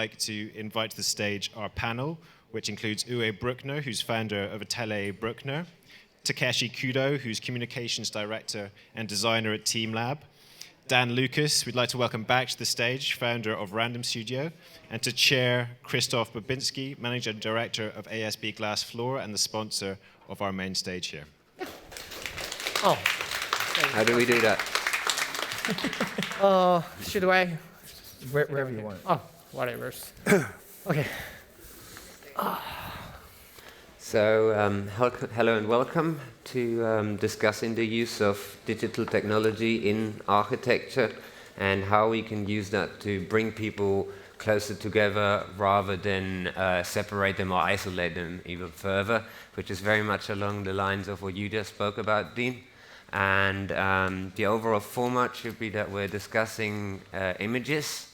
like to invite to the stage our panel, which includes Uwe Brückner, who's founder of Atelier Brückner, Takashi Kudo, who's communications director and designer at teamLab, Daan Lucas, we'd like to welcome back to the stage, founder of Random Studio, and to chair Christof Babinsky, managing director of ASB GlassFloor and the sponsor of our main stage here. Oh. How do we do that? Should I? Wherever you want. Oh, whatever. Okay. So, hello and welcome to discussing the use of digital technology in architecture and how we can use that to bring people closer together rather than separate them or isolate them even further, which is very much along the lines of what you just spoke about, Dean. And the overall format should be that we're discussing images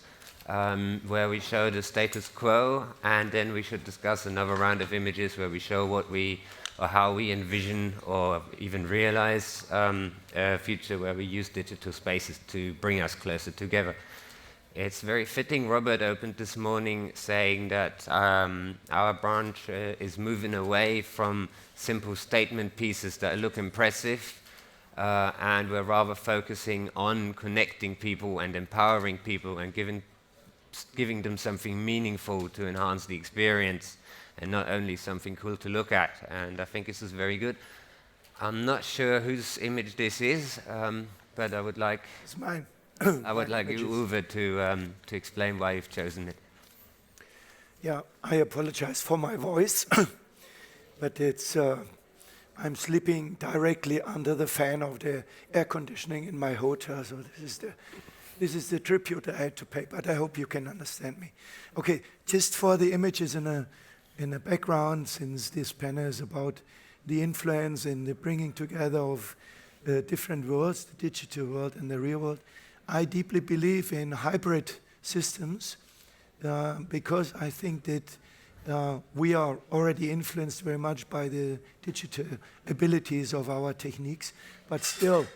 where we show the status quo, and then we should discuss another round of images where we show what we or how we envision or even realize a future where we use digital spaces to bring us closer together. It's very fitting. Robert opened this morning saying that our branch is moving away from simple statement pieces that look impressive, and we're rather focusing on connecting people and empowering people and giving them something meaningful to enhance the experience and not only something cool to look at. And I think this is very good. I'm not sure whose image this is, but I would like... It's mine. I would like you, Uwe, to explain why you've chosen it. Yeah, I apologize for my voice, but it's I'm sleeping directly under the fan of the air conditioning in my hotel, so this is the tribute I had to pay, but I hope you can understand me. Okay, just for the images in the background, since this panel is about the influence and the bringing together of different worlds, the digital world and the real world, I deeply believe in hybrid systems because I think that we are already influenced very much by the digital abilities of our techniques, but still,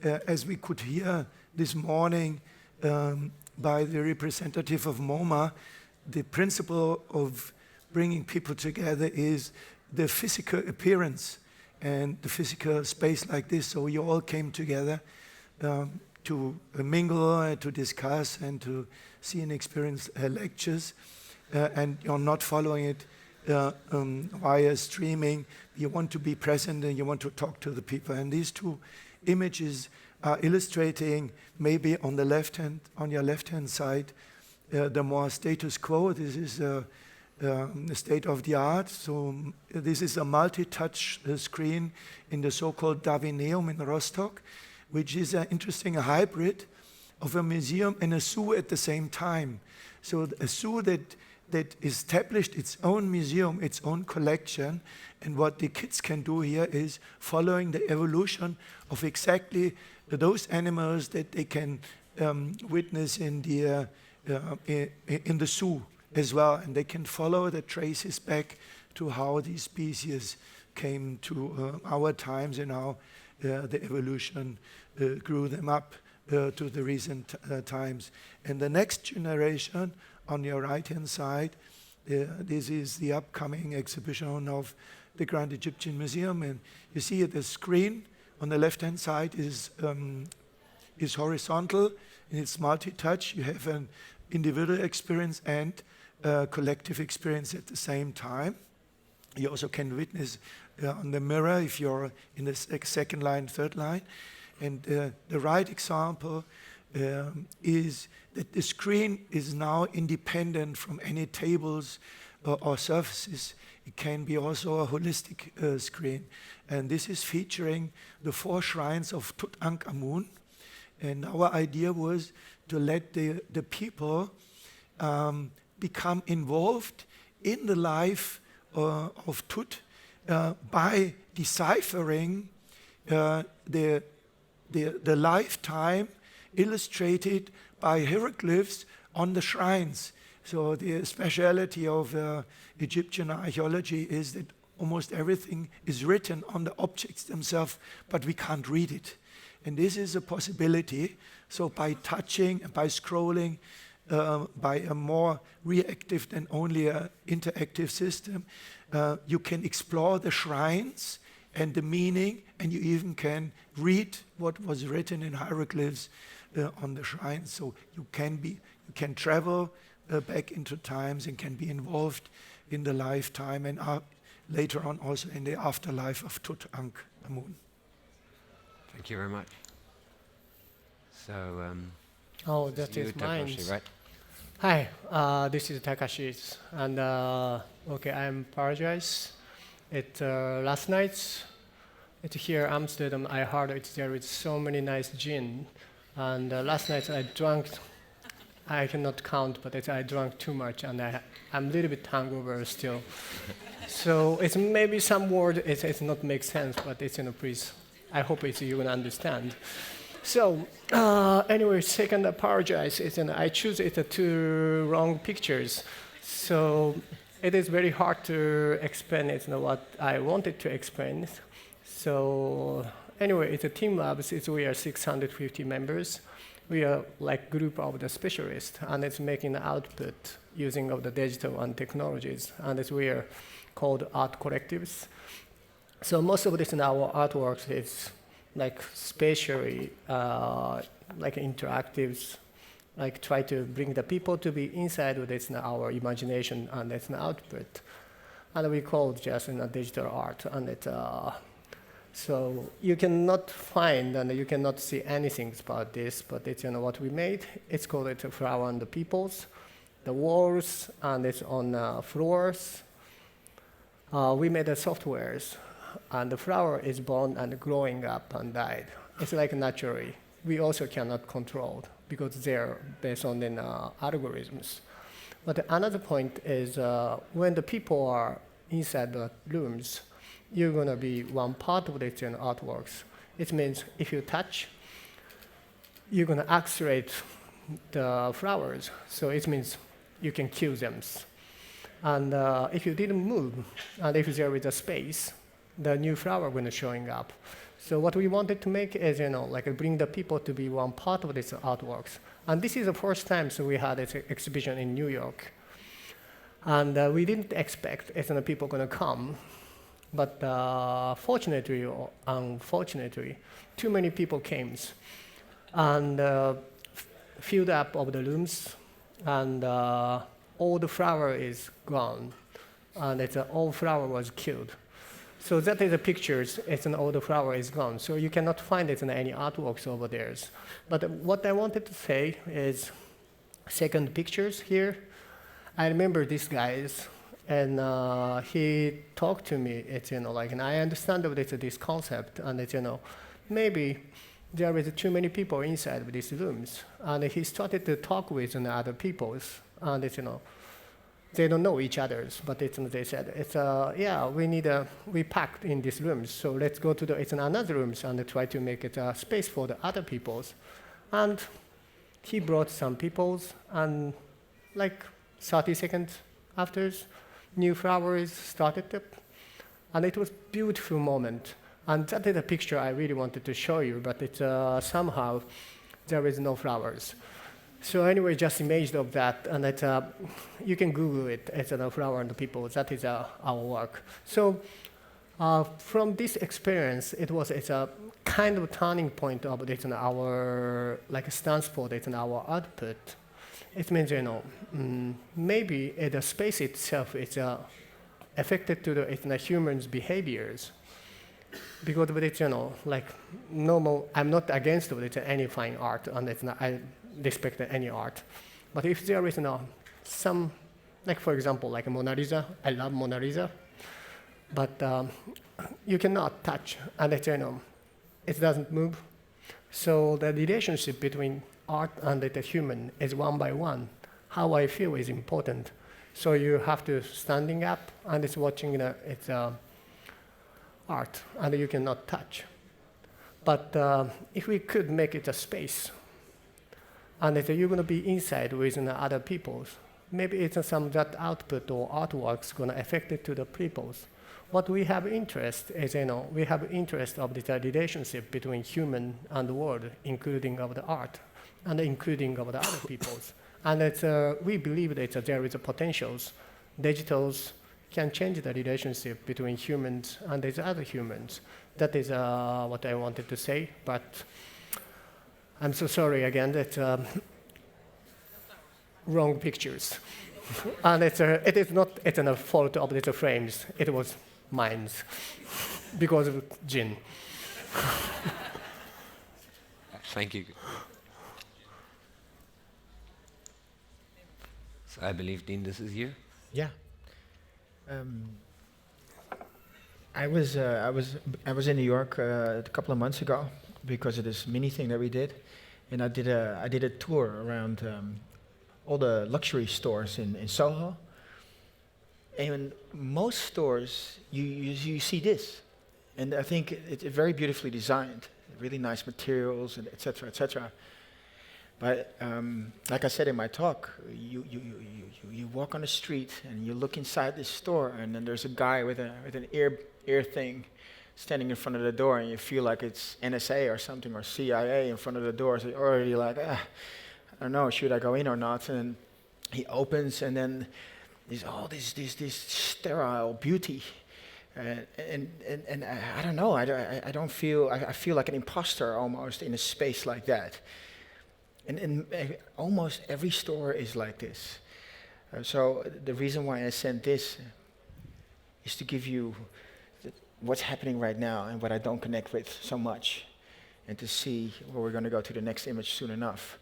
as we could hear this morning by the representative of MoMA, the principle of bringing people together is the physical appearance and the physical space like this. So you all came together to mingle, to discuss, and to see and experience lectures. And you're not following it via streaming. You want to be present and you want to talk to the people. And these two images are illustrating maybe on the left hand, on your left-hand side, the more status quo. This is the state of the art. So this is a multi-touch screen in the so-called Darwineum in Rostock, which is an interesting hybrid of a museum and a zoo at the same time. So a zoo that established its own museum, its own collection, and what the kids can do here is following the evolution of exactly those animals that they can witness in the zoo as well, and they can follow the traces back to how these species came to our times and how the evolution grew them up to the recent times. And the next generation, on your right-hand side, this is the upcoming exhibition of the Grand Egyptian Museum, and you see the screen on the left-hand side is horizontal and it's multi-touch. You have an individual experience and collective experience at the same time. You also can witness on the mirror if you're in the second line, third line. And the right example is that the screen is now independent from any tables or surfaces. It can be also a holistic screen. And this is featuring the 4 shrines of Tutankhamun. And our idea was to let the people become involved in the life of Tut by deciphering the lifetime illustrated by hieroglyphs on the shrines. So the speciality of Egyptian archaeology is that almost everything is written on the objects themselves, but we can't read it. And this is a possibility. So by touching and by scrolling by a more reactive than only an interactive system, you can explore the shrines and the meaning, and you even can read what was written in hieroglyphs on the shrines. So you can travel back into times and can be involved in the lifetime and later on also in the afterlife of Tutankhamun. Thank you very much. So, Oh, this that you, is mine. Takashi, right? Hi, this is Takashi, and okay, I apologize. Last night, here Amsterdam, I heard there is so many nice gin, and last night I drank. I cannot count, but I drank too much, and I'm a little bit hungover still. So it's maybe some word it's not make sense, but it's please. I hope you will understand. So anyway, second apologize. I choose two wrong pictures, so it is very hard to explain what I wanted to explain. So anyway, it's a teamLab. We are 650 members. We are like group of the specialists, and it's making the output using of the digital and technologies, and we are called art collectives. So most of this in our artworks is like spatially, like interactives, like try to bring the people to be inside of this our imagination and its output, and we call it just digital art, and it. So you cannot find and you cannot see anything about this, but it's what we made. It's called a flower on the peoples, the walls, and it's on floors. We made the softwares, and the flower is born and growing up and died. It's like naturally. We also cannot control because they're based on algorithms. But another point is when the people are inside the rooms, you're going to be one part of the artworks. It means if you touch, you're going to accelerate the flowers. So it means you can kill them. And if you didn't move, and if there is a space, the new flower going to showing up. So what we wanted to make is, like bring the people to be one part of these artworks. And this is the first time we had this exhibition in New York. And we didn't expect people going to come. But fortunately or unfortunately, too many people came and filled up of the rooms, and all the flower is gone, and all flower was killed. So that is the pictures. All the flower is gone. So you cannot find it in any artworks over there. But what I wanted to say is, second pictures here. I remember these guys. And he talked to me, and I understand that it's this concept, and maybe there is too many people inside of these rooms. And he started to talk with other people, and they don't know each other, but they said, yeah, we packed in these rooms, so let's go to another rooms and try to make it a space for the other peoples. And he brought some peoples, and like 30 seconds after, new flowers started up, and it was a beautiful moment. And that is a picture I really wanted to show you, but somehow there is no flowers. So anyway, just image of that, and you can Google it. It's a flower and the people. That is our work. So from this experience, it's a kind of turning point of our stance for our output. It means, maybe the space itself is affected to the humans' behaviors. Because of it, like normal, I'm not against any fine art, and I respect any art. But if there is some, like for example, like a Mona Lisa, I love Mona Lisa, but you cannot touch, and it doesn't move. So the relationship between art and the human is one by one. How I feel is important. So you have to standing up and it's watching art, and you cannot touch. But if we could make it a space, and you're going to be inside with other peoples, maybe it's that output or artworks going to affect it to the peoples. What we have interest is, we have interest of the relationship between human and the world, including of the art, and including of the other peoples. And we believe that there is a potentials. Digitals can change the relationship between humans and these other humans. That is what I wanted to say, but I'm so sorry again that wrong pictures. And it is not a fault of the frames, it was mine, because of Jin. Thank you. So I believe, Dean, this is you. Yeah. I was in New York a couple of months ago because of this mini thing that we did, and I did a tour around all the luxury stores in Soho. And in most stores, you see this, and I think it's very beautifully designed, really nice materials, and et cetera. But like I said in my talk, you walk on the street and you look inside this store, and then there's a guy with an ear thing standing in front of the door, and you feel like it's NSA or something, or CIA in front of the door. So you're already like, I don't know, should I go in or not? And he opens, and then there's all this sterile beauty. And I don't know, I feel like an imposter almost in a space like that. And almost every store is like this. So the reason why I sent this is to give you what's happening right now and what I don't connect with so much, and to see where we're going to go to the next image soon enough.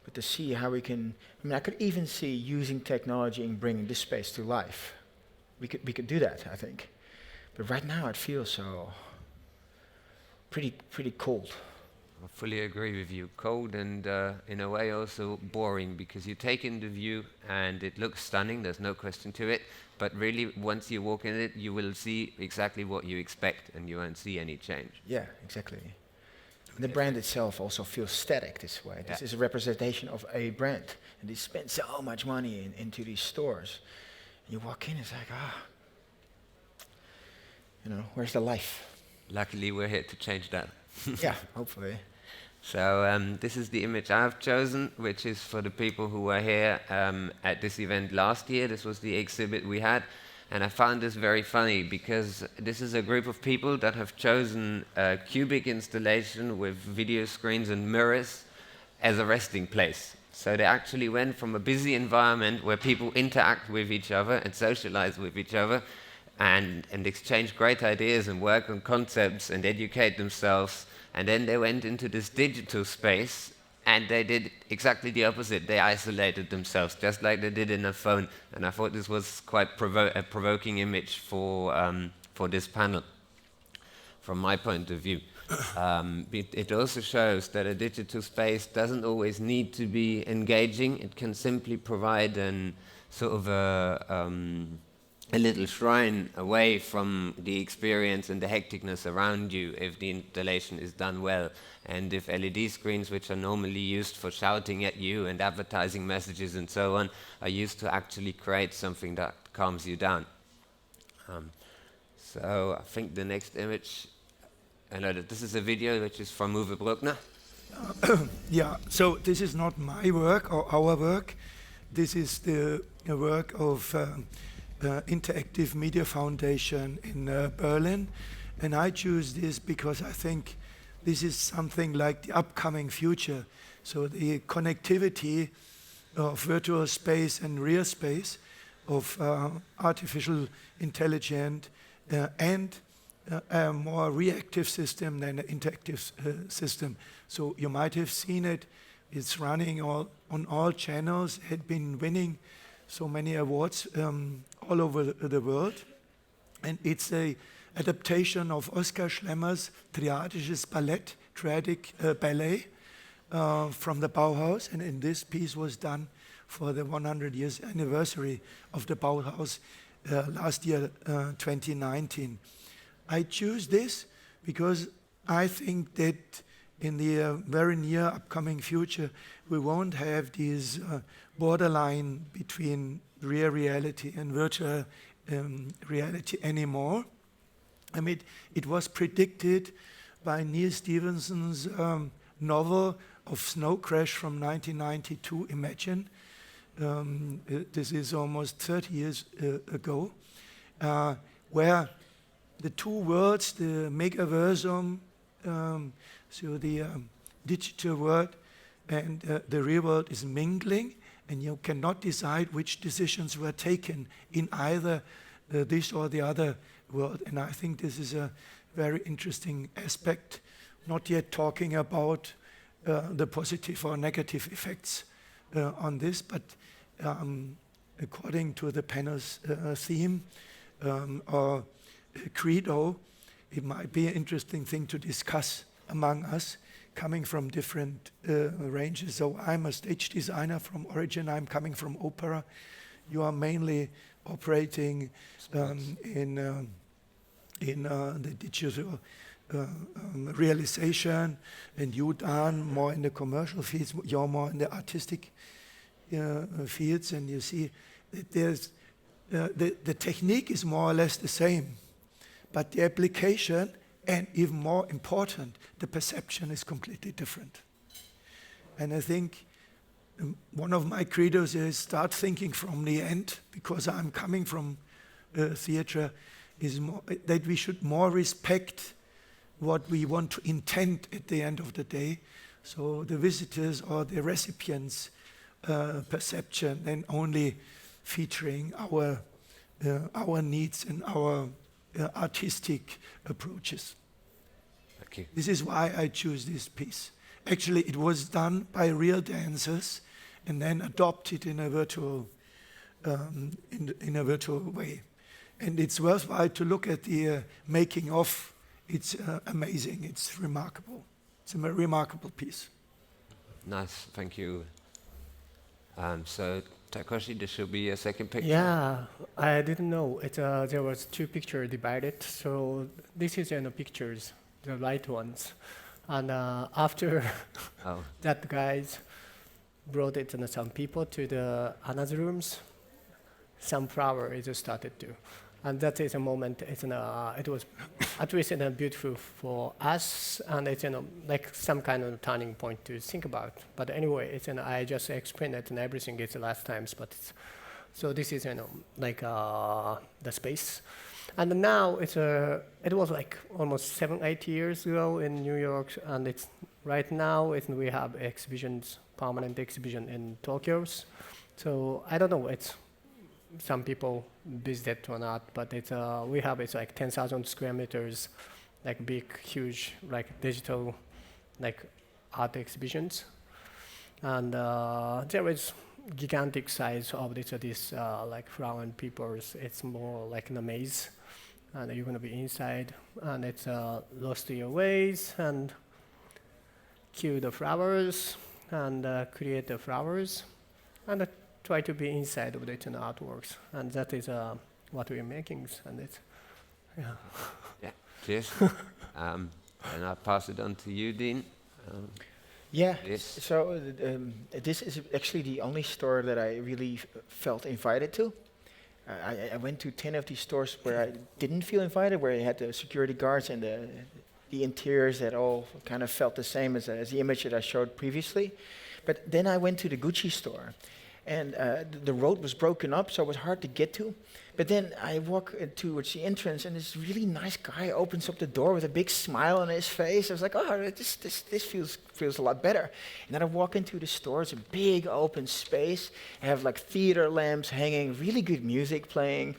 But to see how we can, I could even see using technology and bringing this space to life. We could do that, I think. But right now it feels so pretty cold. I fully agree with you. Cold and in a way also boring, because you take in the view and it looks stunning, there's no question to it, but really once you walk in it, you will see exactly what you expect and you won't see any change. Yeah, exactly. And the brand itself also feels static this way. This is a representation of a brand, and they spend so much money into these stores. You walk in, it's like, where's the life? Luckily we're here to change that. Yeah, hopefully. So this is the image I've chosen, which is for the people who were here at this event last year. This was the exhibit we had. And I found this very funny because this is a group of people that have chosen a cubic installation with video screens and mirrors as a resting place. So they actually went from a busy environment where people interact with each other and socialize with each other and exchange great ideas and work on concepts and educate themselves. And then they went into this digital space and they did exactly the opposite. They isolated themselves, just like they did in a phone. And I thought this was quite a provoking image for this panel, from my point of view. It also shows that a digital space doesn't always need to be engaging. It can simply provide an sort of a little shrine away from the experience and the hecticness around you if the installation is done well. And if LED screens, which are normally used for shouting at you and advertising messages and so on, are used to actually create something that calms you down. So I think the next image, I know that this is a video which is from Uwe Brückner. Yeah, so this is not my work or our work. This is the work of Interactive Media Foundation in Berlin. And I choose this because I think this is something like the upcoming future. So the connectivity of virtual space and real space, of artificial intelligence and a more reactive system than an interactive system. So you might have seen it. It's running on all channels. It had been winning so many awards all over the world. And it's a adaptation of Oskar Schlemmer's Triadisches Ballett, Triadic ballet from the Bauhaus. And in this piece was done for the 100 years anniversary of the Bauhaus last year, 2019. I choose this because I think that in the very near upcoming future, we won't have this borderline between real reality and virtual reality anymore. I mean, it was predicted by Neil Stephenson's novel of Snow Crash from 1992, Imagine, This is almost 30 years ago, where the two worlds, the megaversum, so the digital world and the real world is mingling, and you cannot decide which decisions were taken in either this or the other world. And I think this is a very interesting aspect, not yet talking about the positive or negative effects on this, but according to the panel's theme or credo, it might be an interesting thing to discuss among us, coming from different ranges. So I'm a stage designer from origin. I'm coming from opera. You are mainly operating in the digital realization, and you, Daan, more in the commercial fields. You're more in the artistic fields, and you see that there's the technique is more or less the same, but the application, and even more important, the perception is completely different. And I think one of my credos is start thinking from the end, because I'm coming from theater, is more, that we should more respect what we want to intend at the end of the day. So the visitors or the recipients' perception, and only featuring our needs and our artistic approaches. Thank you. This is why I choose this piece. Actually, it was done by real dancers and then adopted in a virtual in a virtual way. And it's worthwhile to look at the making of. It's amazing. It's remarkable. It's a remarkable piece. Nice, thank you. So Takashi, this should be a second picture. Yeah, I didn't know. There was two pictures divided. So this is pictures, the right ones. And after that, guys brought it and some people to the another rooms. Some flower is started to, and that is a moment. It was at least beautiful for us, and it's like some kind of turning point to think about. But anyway, it's I just explained it and everything is last times. But so this is like the space, and now it was like almost 7-8 years ago in New York, and it's right now we have exhibitions, permanent exhibition in Tokyo. So I don't know. It's some people visit or not, but we have like 10,000 square meters, like big, huge, like digital, like art exhibitions, and there is gigantic size of this like flower and papers. It's more like in a maze, and you're gonna be inside, and it's lost your ways and cue the flowers and create the flowers and try to be inside of the artworks, and that is what we're making, and it's, yeah. Yeah, cheers. And I'll pass it on to you, Dean. Yeah, Yes. so this is actually the only store that I really felt invited to. I went to 10 of these stores where I didn't feel invited, where I had the security guards and the interiors that all kind of felt the same as the image that I showed previously. But then I went to the Gucci store, and the road was broken up, so it was hard to get to. But then I walk towards the entrance, and this really nice guy opens up the door with a big smile on his face. I was like, oh, this feels a lot better. And then I walk into the store. It's a big open space. I have like theater lamps hanging, really good music playing,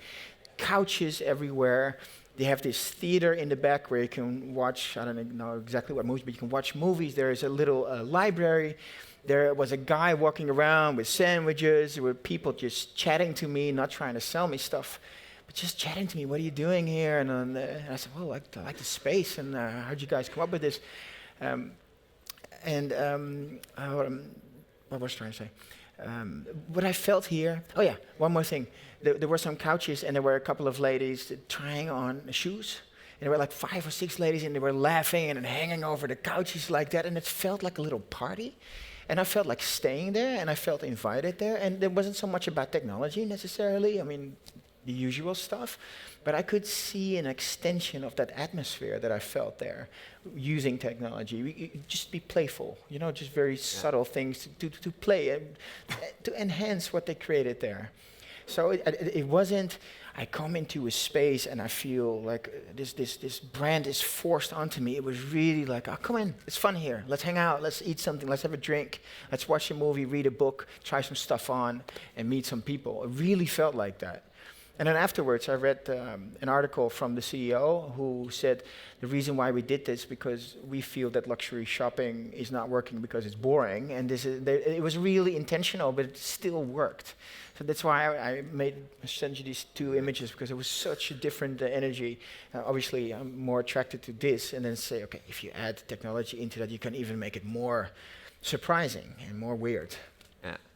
couches everywhere. They have this theater in the back where you can watch, I don't know exactly what movies, but you can watch movies. There is a little library. There was a guy walking around with sandwiches. There were people just chatting to me, not trying to sell me stuff, but just chatting to me. What are you doing here? And I said, well, I like the space, and how'd you guys come up with this? What was I trying to say? What I felt here, oh yeah, one more thing. There were some couches, and there were a couple of ladies trying on shoes. And there were like 5 or 6 ladies, and they were laughing and hanging over the couches like that, and it felt like a little party. And I felt like staying there, and I felt invited there. And there wasn't so much about technology necessarily. I mean, the usual stuff, but I could see an extension of that atmosphere that I felt there using technology. Just be playful, just very subtle things to play and to enhance what they created there. So it wasn't, I come into a space and I feel like this brand is forced onto me. It was really like, oh, come in, it's fun here. Let's hang out, let's eat something, let's have a drink, let's watch a movie, read a book, try some stuff on, and meet some people. It really felt like that. And then afterwards, I read an article from the CEO who said the reason why we did this because we feel that luxury shopping is not working because it's boring. And it was really intentional, but it still worked. So that's why I sent you these two images because it was such a different energy. Obviously, I'm more attracted to this, and then say, okay, if you add technology into that, you can even make it more surprising and more weird.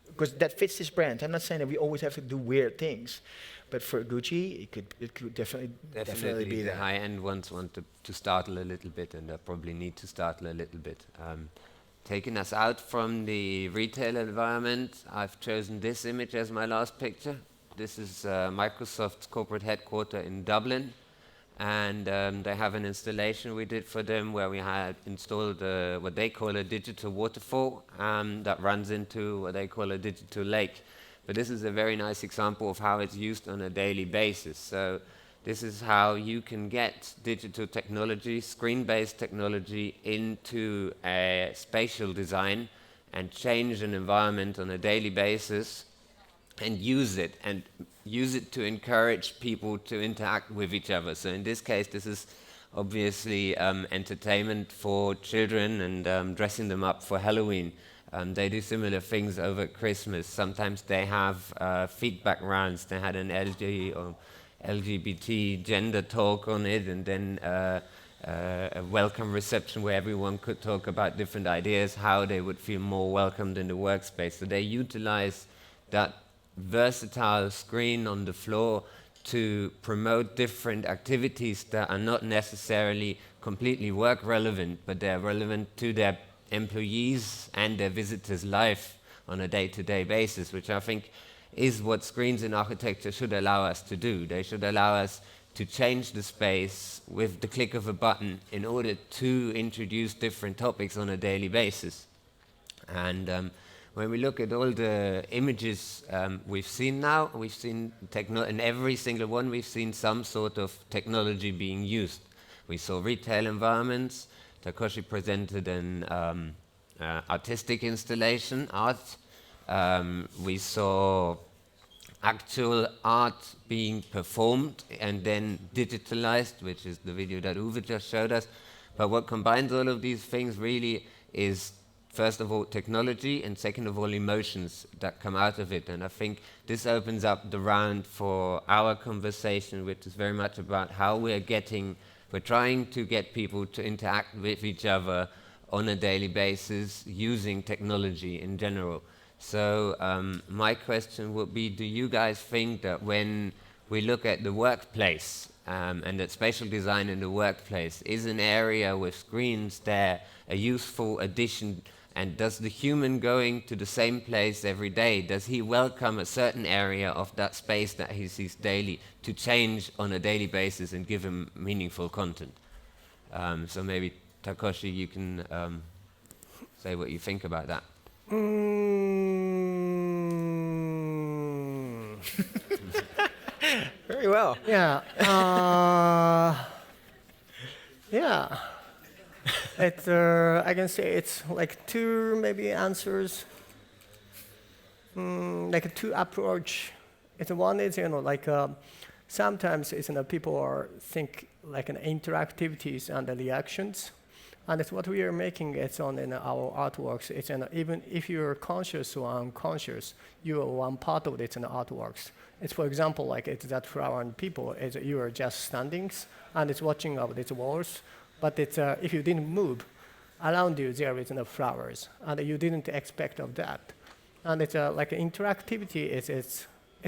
Because that fits this brand. I'm not saying that we always have to do weird things. But for Gucci, it could definitely be the that. high-end ones want to startle a little bit, and they probably need to startle a little bit. Taking us out from the retail environment, I've chosen this image as my last picture. This is Microsoft's corporate headquarters in Dublin, and they have an installation we did for them where we had installed what they call a digital waterfall that runs into what they call a digital lake. But this is a very nice example of how it's used on a daily basis. So this is how you can get digital technology, screen-based technology, into a spatial design and change an environment on a daily basis and use it to encourage people to interact with each other. So in this case, this is obviously entertainment for children and dressing them up for Halloween. They do similar things over Christmas. Sometimes they have feedback rounds. They had an LGBT gender talk on it, and then a welcome reception where everyone could talk about different ideas, how they would feel more welcomed in the workspace. So they utilize that versatile screen on the floor to promote different activities that are not necessarily completely work relevant, but they're relevant to their employees and their visitors' life on a day-to-day basis, which I think is what screens in architecture should allow us to do. They should allow us to change the space with the click of a button in order to introduce different topics on a daily basis. And when we look at all the images we've seen now, we've seen in every single one we've seen some sort of technology being used. We saw retail environments. Takashi presented an artistic installation, art. We saw actual art being performed and then digitalized, which is the video that Uwe just showed us. But what combines all of these things really is, first of all, technology, and second of all, emotions that come out of it. And I think this opens up the round for our conversation, which is very much about how we're trying to get people to interact with each other on a daily basis using technology in general. So my question would be, do you guys think that when we look at the workplace and that spatial design in the workplace is an area with screens there a useful addition, and does the human going to the same place every day, does he welcome a certain area of that space that he sees daily to change on a daily basis and give him meaningful content? So maybe, Takashi, you can say what you think about that. Very well. Yeah. Yeah. I can say it's like two maybe answers, like two approach. One is sometimes it's people are think like an interactivities and the reactions, and it's what we are making. It's on in our artworks. It's even if you're conscious or unconscious, you are one part of it in the artworks. It's for example like it's that flower and people. You are just standing and it's watching of these walls. But it's, if you didn't move, around you there is no flowers, and you didn't expect of that. And it's like interactivity. It's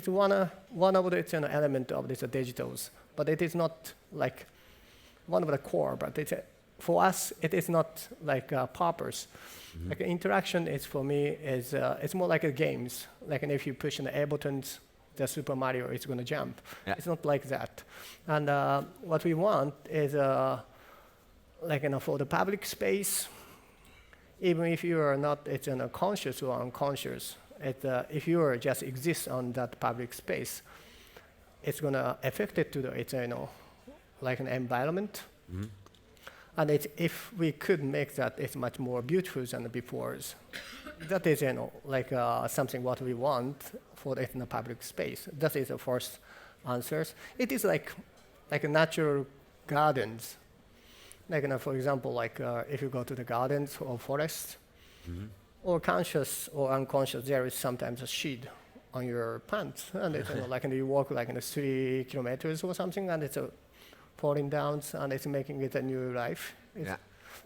one of the it's an element of these digitals, but it is not like one of the core. But it's for us, it is not like a purpose. Mm-hmm. Like interaction is for me is it's more like a games. Like if you push the A buttons, the Super Mario is going to jump. Yeah. It's not like that. And what we want is like for the public space, even if you are not conscious or unconscious, if you are just exist on that public space, it's going to affect it to the like an environment. Mm-hmm. And if we could make that it's much more beautiful than before, that is like something what we want for it in the public space. That is the first answer. It is like a natural gardens. Like for example, like if you go to the gardens or forest, Mm-hmm. or conscious or unconscious, there is sometimes a shade on your pants, and it's like you walk like 3 kilometers or something, and it's falling down, and it's making it a new life. It's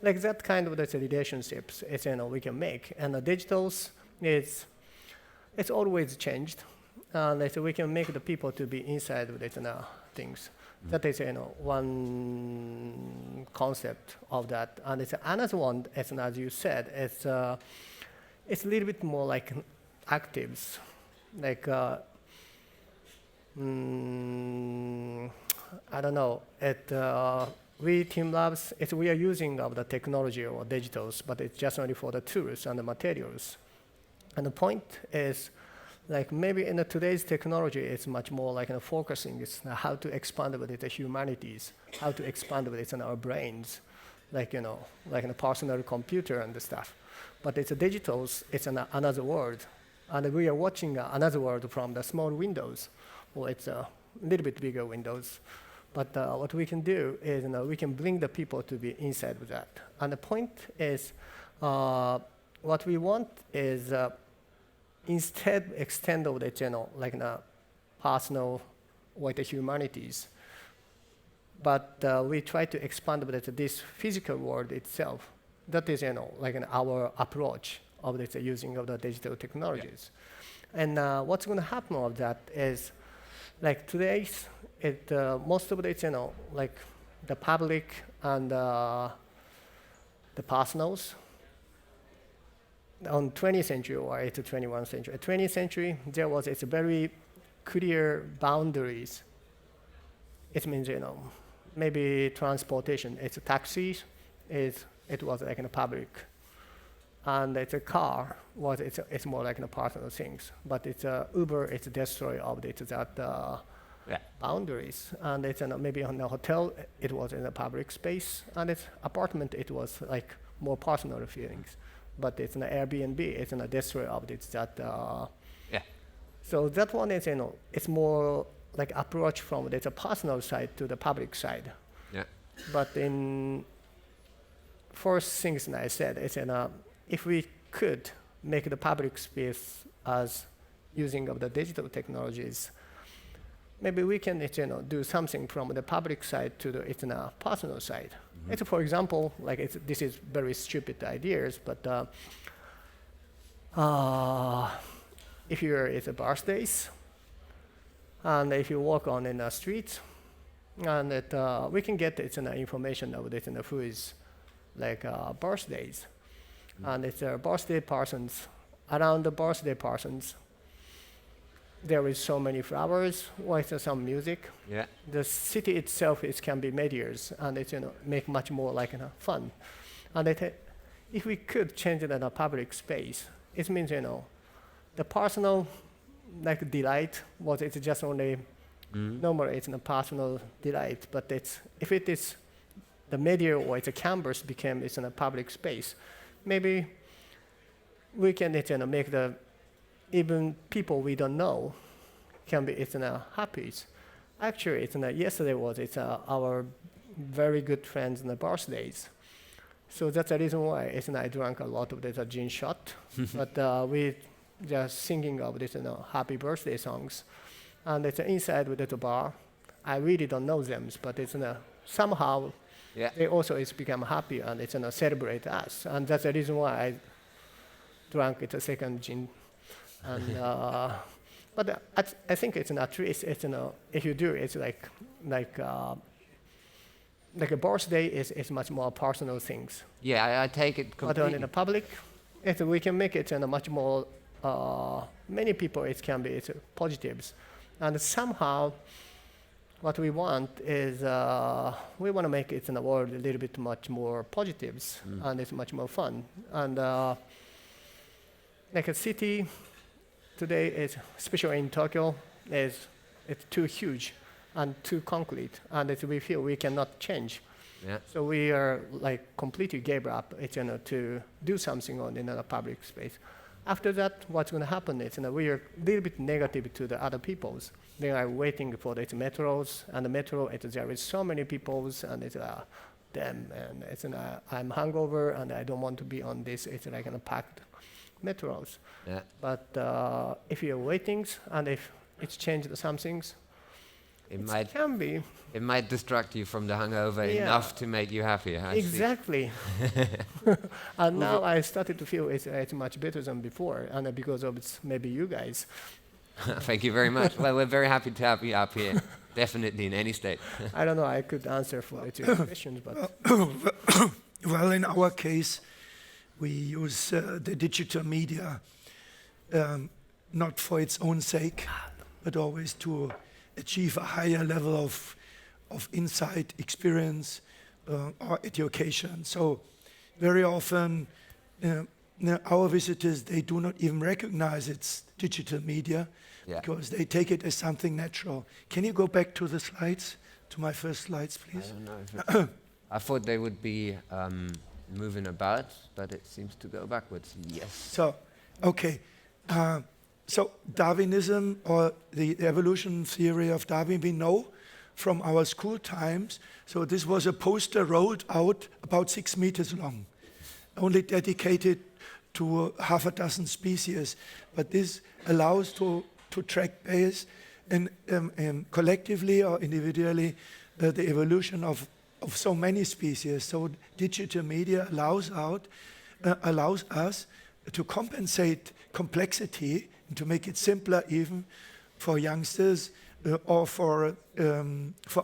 like that kind of relationships. We can make, and the digitals it's always changed, and we can make the people to be inside of it things. That is one concept of that, and it's another one. As you said, it's a little bit more like actives, like I don't know. We teamLabs, we are using of the technology or digitals, but it's just only for the tools and the materials. And the point is, like maybe in today's technology, it's much more like focusing is how to expand with the humanities, how to expand with it in our brains, like like in a personal computer and the stuff. But it's digitals, it's another world, and we are watching another world from the small windows, or it's a little bit bigger windows. But what we can do is we can bring the people to be inside of that. And the point is, what we want is instead extend of the channel, like the personal or the humanities. But we try to expand this physical world itself. That is like our approach of this using of the digital technologies. Yeah. And what's going to happen of that is, like today, most of it, like the public and the personals, on 20th century or 21st century. 20th century, there was very clear boundaries. It means, maybe transportation. It's taxis, it was like in the public. And it's a car, it's more like personal things. But it's Uber, it's destroy of that boundaries. And it's maybe on a hotel, it was in a public space. And it's apartment, it was like more personal feelings. But it's an Airbnb, it's a destroy of that. So that one is, it's more like approach from the personal side to the public side. Yeah. But in first things that I said, it's if we could make the public space as using of the digital technologies, maybe we can do something from the public side to the personal side. Mm-hmm. It's, for example, like this is very stupid ideas, but if it's a birthdays, and if you walk on in the streets, and we can get information of it who is like birthdays, and it's birthday persons. Around the birthday persons, there is so many flowers, or it's some music. Yeah. The city itself can be medias, and it's make much more like fun. And if we could change it in a public space, it means the personal like delight it's just only normally it's a personal delight, but if it is the media or it's a canvas became it's in a public space, maybe we can make the even people we don't know can be happy. Actually, yesterday was our very good friends in the birthdays. So that's the reason why I drank a lot of this gin shot. But we just singing of this happy birthday songs. And it's inside with the bar. I really don't know them, but it's somehow they also become happy and it's celebrate us. And that's the reason why I drank a second gin. And but I think it's at least if you do it's like a birthday is much more personal things. Yeah, I take it completely. But in the public, we can make it much more. Many people it can be positives, And somehow, what we want is we want to make it in the world a little bit much more positives, and it's much more fun. And like a city today is, especially in Tokyo, it's too huge and too concrete, and we feel we cannot change. Yeah. So we are like completely gave up, to do something on in a public space. After that, what's going to happen is we are a little bit negative to the other peoples. They are waiting for the metros, and the metro, there is so many peoples, and it's them, and it's I'm hungover, and I don't want to be on this. It's like packed metros. Yeah. But if you're waiting, and if it's changed some things, it can be. It might distract you from the hangover enough to make you happier. Exactly. And now I started to feel it's much better than before, and because of maybe you guys. Thank you very much. Well, we're very happy to have you up here. Definitely in any state. I don't know. I could answer for your questions, but Well, in our case, we use the digital media not for its own sake, but always to achieve a higher level of insight, experience, or education. So very often, our visitors, they do not even recognize it's digital media because they take it as something natural. Can you go back to the slides, to my first slides, please? I don't know. I thought they would be moving about, but it seems to go backwards. Yes. So, okay. So Darwinism, or the evolution theory of Darwin, we know from our school times. So this was a poster rolled out about 6 meters long, only dedicated to half a dozen species. But this allows to track base and collectively or individually the evolution of so many species. So digital media allows us to compensate complexity and to make it simpler even for youngsters or for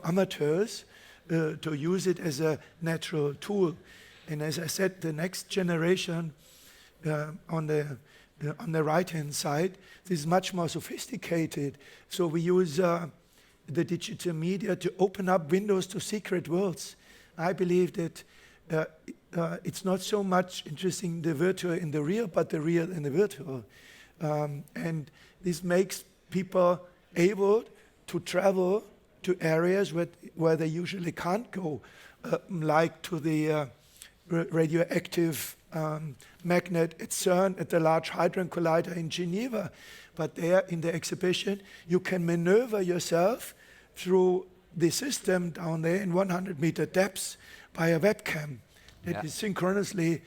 amateurs to use it as a natural tool. And as I said, the next generation on the right-hand side, this is much more sophisticated. So we use the digital media to open up windows to secret worlds. I believe that it's not so much interesting the virtual in the real, but the real in the virtual. And this makes people able to travel to areas where they usually can't go, like to the radioactive magnet at CERN, at the Large Hadron Collider in Geneva. But there in the exhibition, you can maneuver yourself through the system down there in 100-meter depths by a webcam that is synchronously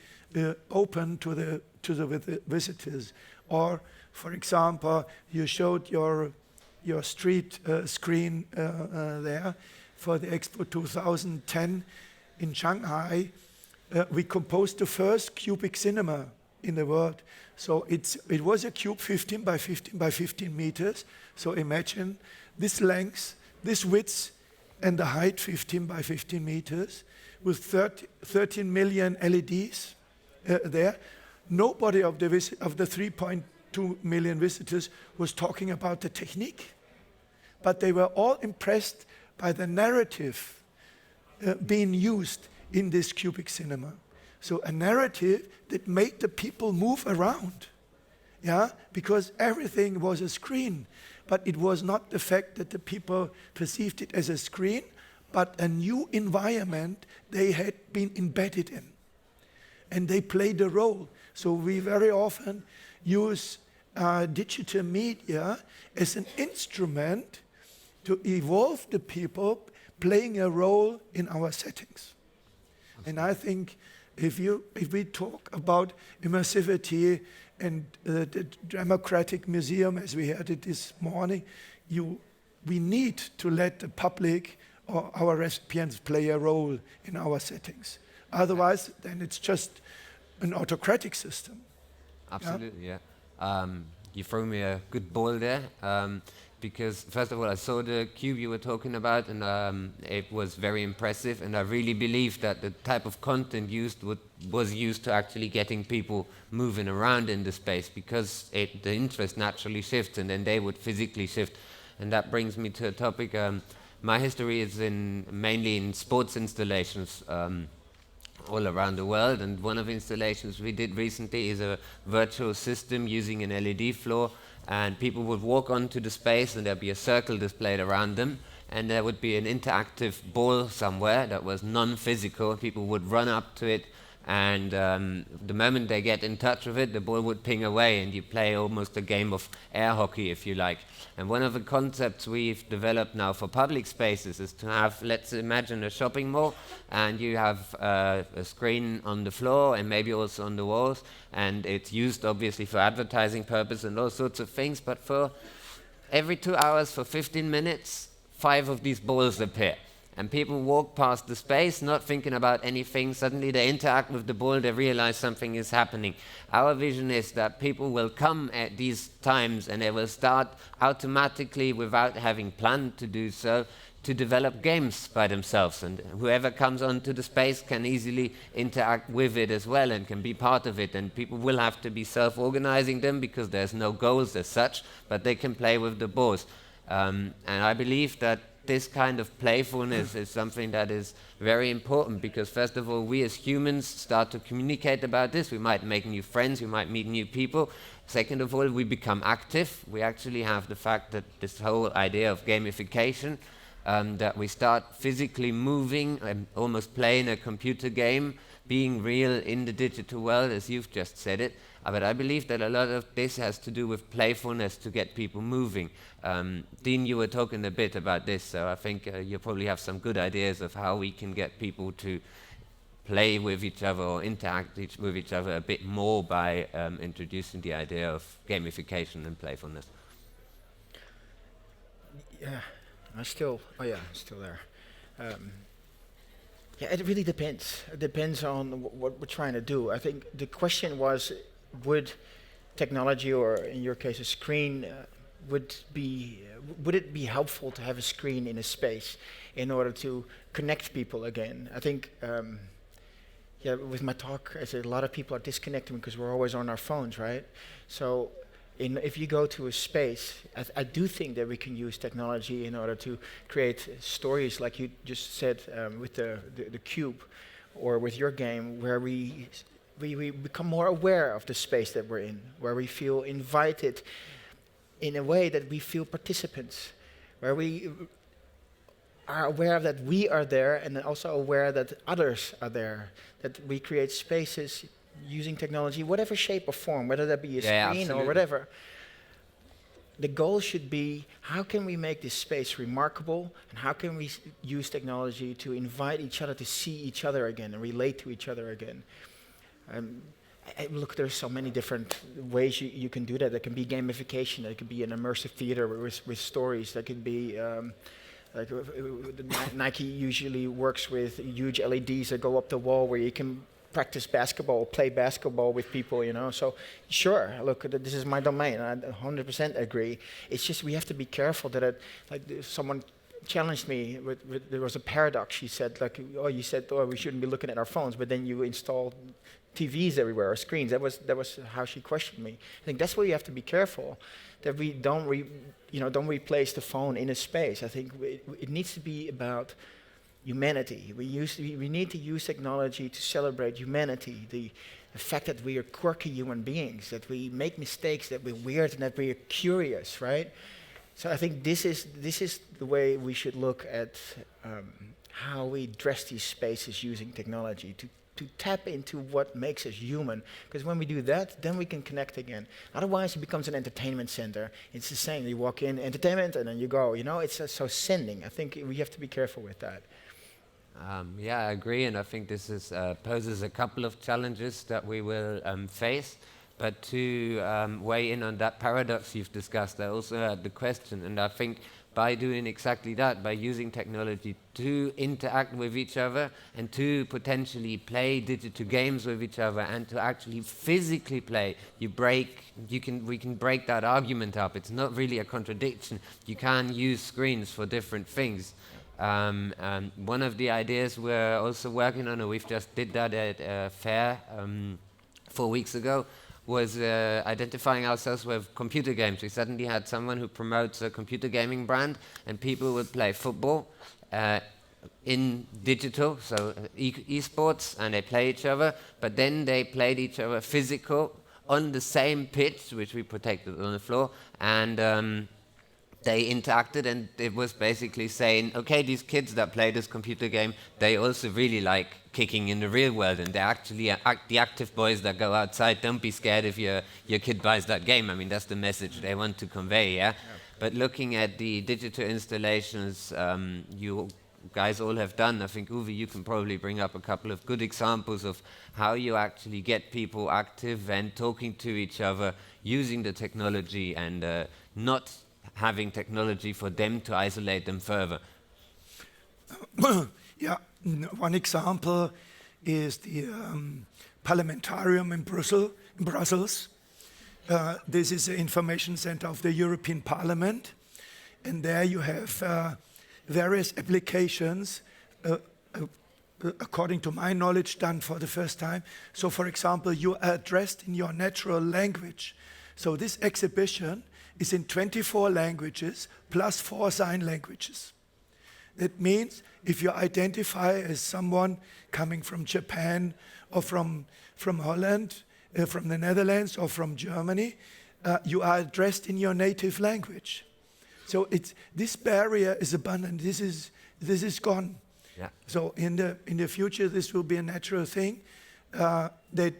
open to the visitors. Or, for example, you showed your street screen there for the Expo 2010 in Shanghai. We composed the first cubic cinema in the world. So it was a cube 15 by 15 by 15 meters. So imagine this length, this width, and the height 15 by 15 meters with 13 million LEDs there. Nobody of the 3.2 million visitors was talking about the technique, but they were all impressed by the narrative being used in this cubic cinema. So a narrative that made the people move around, because everything was a screen. But it was not the fact that the people perceived it as a screen, but a new environment they had been embedded in. And they played a role. So we very often use digital media as an instrument to evolve the people playing a role in our settings. And I think if we talk about immersivity and the democratic museum, as we heard it this morning, we need to let the public or our recipients play a role in our settings. Otherwise, then it's just an autocratic system. Absolutely, yeah. You threw me a good ball there, because first of all, I saw the cube you were talking about, and it was very impressive, and I really believe that the type of content used was used to actually getting people moving around in the space, because the interest naturally shifts, and then they would physically shift. And that brings me to a topic. My history is mainly in sports installations all around the world, and one of the installations we did recently is a virtual system using an LED floor, and people would walk onto the space and there'd be a circle displayed around them, and there would be an interactive ball somewhere that was non-physical. People would run up to it, and the moment they get in touch with it, the ball would ping away, and you play almost a game of air hockey, if you like. And one of the concepts we've developed now for public spaces is to have, let's imagine a shopping mall, and you have a screen on the floor and maybe also on the walls, and it's used obviously for advertising purpose and all sorts of things, but for every 2 hours, for 15 minutes, 5 of these balls appear. And people walk past the space, not thinking about anything. Suddenly they interact with the ball, they realize something is happening. Our vision is that people will come at these times and they will start automatically, without having planned to do so, to develop games by themselves. And whoever comes onto the space can easily interact with it as well and can be part of it. And people will have to be self-organizing them because there's no goals as such, but they can play with the balls. And I believe that this kind of playfulness is something that is very important, because first of all, we as humans start to communicate about this. We might make new friends, we might meet new people. Second of all, we become active. We actually have the fact that this whole idea of gamification, that we start physically moving and almost playing a computer game, being real in the digital world, as you've just said it. But I believe that a lot of this has to do with playfulness to get people moving. Dean, you were talking a bit about this, so I think you probably have some good ideas of how we can get people to play with each other or interact with each other a bit more by introducing the idea of gamification and playfulness. Yeah, still there. Yeah, it really depends. It depends on what we're trying to do. I think the question was, would technology, or in your case a screen, would it be helpful to have a screen in a space in order to connect people again? I think, with my talk, I said a lot of people are disconnecting because we're always on our phones, right? So if you go to a space, I do think that we can use technology in order to create stories, like you just said, with the cube, or with your game, where we become more aware of the space that we're in, where we feel invited in a way that we feel participants, where we are aware that we are there and also aware that others are there, that we create spaces using technology, whatever shape or form, whether that be a screen absolutely. or whatever. The goal should be, how can we make this space remarkable, and how can we use technology to invite each other to see each other again and relate to each other again. Look, there's so many different ways you can do that. There can be gamification, there could be an immersive theater with stories, there could be like Nike usually works with huge LEDs that go up the wall where you can practice basketball, play basketball with people, you know. So sure, look, this is my domain, I 100% agree. It's just we have to be careful that someone challenged me there was a paradox. She said, like, you said we shouldn't be looking at our phones, but then you install TVs everywhere, or screens. That was how she questioned me. I think that's where you have to be careful, that we don't replace the phone in a space. I think it needs to be about humanity. We need to use technology to celebrate humanity, the fact that we are quirky human beings, that we make mistakes, that we're weird, and that we are curious, right? So I think this is the way we should look at how we dress these spaces using technology to tap into what makes us human. Because when we do that, then we can connect again. Otherwise, it becomes an entertainment center. It's the same. You walk in, entertainment, and then you go. You know, it's so sending. I think we have to be careful with that. Yeah, I agree, and I think this poses a couple of challenges that we will face. But to weigh in on that paradox you've discussed, I also had the question, and I think by doing exactly that, by using technology to interact with each other and to potentially play digital games with each other and to actually physically play, we can break that argument up. It's not really a contradiction. You can use screens for different things. One of the ideas we're also working on, and we've just did that at a fair 4 weeks ago, was identifying ourselves with computer games. We suddenly had someone who promotes a computer gaming brand, and people would play football in digital, so esports, and they play each other, but then they played each other physical on the same pitch, which we protected on the floor, and they interacted, and it was basically saying, okay, these kids that play this computer game, they also really like kicking in the real world, and they're actually the active boys that go outside. Don't be scared if your kid buys that game. I mean, that's the message they want to convey, yeah? But looking at the digital installations you guys all have done, I think, Uwe, you can probably bring up a couple of good examples of how you actually get people active and talking to each other using the technology and not having technology for them to isolate them further. Yeah, one example is the Parliamentarium in Brussels. This is the information center of the European Parliament, and there you have various applications, according to my knowledge, done for the first time. So, for example, you are addressed in your natural language. So this exhibition is in 24 languages plus 4 sign languages. That means if you identify as someone coming from Japan or from Holland, from the Netherlands or from Germany, you are addressed in your native language. So this barrier is abundant. This is gone. Yeah. So in the future, this will be a natural thing that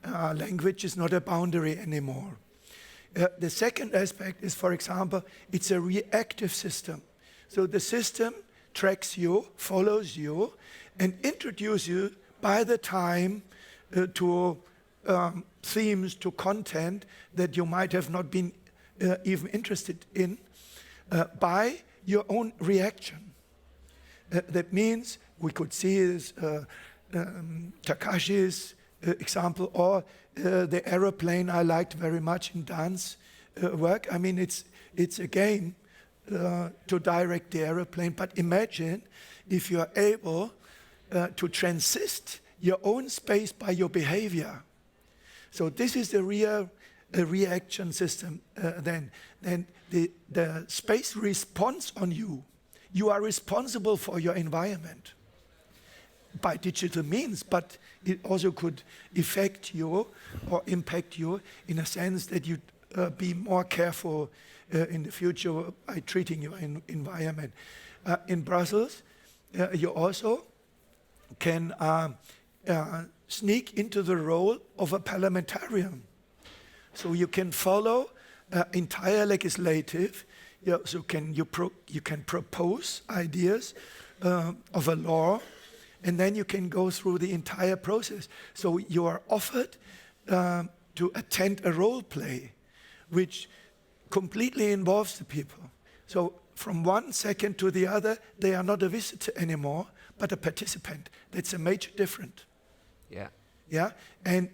language is not a boundary anymore. The second aspect is, for example, it's a reactive system. So the system tracks you, follows you, and introduces you by the time to themes, to content that you might have not been even interested in by your own reaction. That means we could see this Takashi's example, or the aeroplane I liked very much in Daan's work. I mean, it's a game to direct the aeroplane, but imagine if you're able to transist your own space by your behavior. So this is the real reaction system. Then the space responds on you. You are responsible for your environment by digital means, but it also could affect you or impact you in a sense that you be more careful in the future by treating your environment. In Brussels, you also can sneak into the role of a parliamentarian. So you can follow entire legislative. So you can propose ideas of a law, and then you can go through the entire process. So you are offered to attend a role play, which completely involves the people. So from one second to the other, they are not a visitor anymore, but a participant. That's a major difference. Yeah. Yeah, and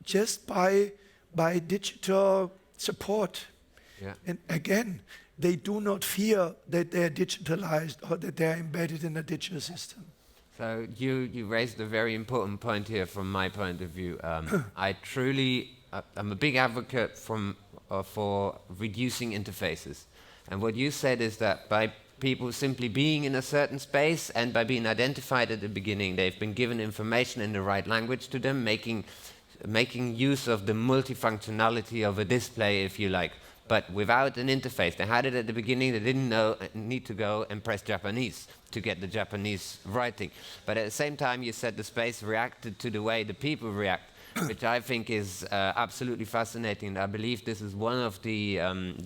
just by digital support. Yeah. And again, they do not feel that they're digitalized or that they're embedded in a digital system. So you raised a very important point here from my point of view. I'm a big advocate for reducing interfaces. And what you said is that by people simply being in a certain space and by being identified at the beginning, they've been given information in the right language to them, making use of the multifunctionality of a display, if you like, but without an interface. They had it at the beginning, they didn't need to go and press Japanese to get the Japanese writing. But at the same time, you said the space reacted to the way the people react, which I think is absolutely fascinating. I believe this is one of the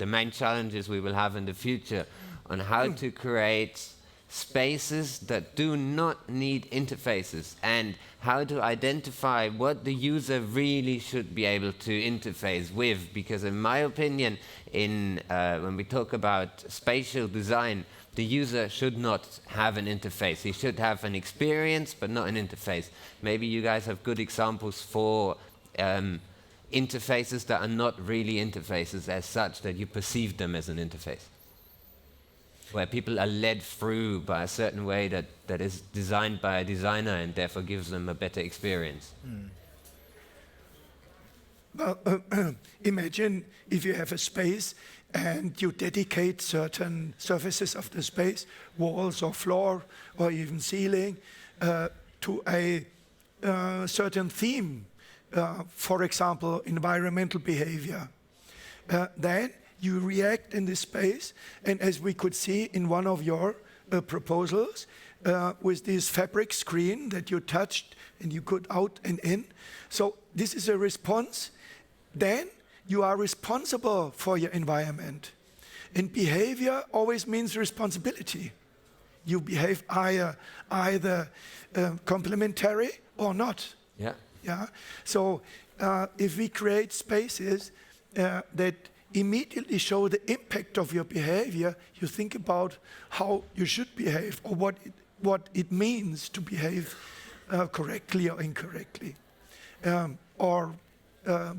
main challenges we will have in the future on how to create spaces that do not need interfaces and how to identify what the user really should be able to interface with. Because in my opinion, when we talk about spatial design, the user should not have an interface. He should have an experience, but not an interface. Maybe you guys have good examples for interfaces that are not really interfaces as such, that you perceive them as an interface, where people are led through by a certain way that is designed by a designer and therefore gives them a better experience. Well, imagine if you have a space and you dedicate certain surfaces of the space, walls or floor or even ceiling, to a certain theme, for example, environmental behavior. Then you react in this space, and as we could see in one of your proposals, with this fabric screen that you touched and you could out and in. So this is a response. Then you are responsible for your environment. And behavior always means responsibility. You behave either complementary or not. Yeah. Yeah. So if we create spaces that immediately show the impact of your behavior, you think about how you should behave or what it means to behave correctly or incorrectly, or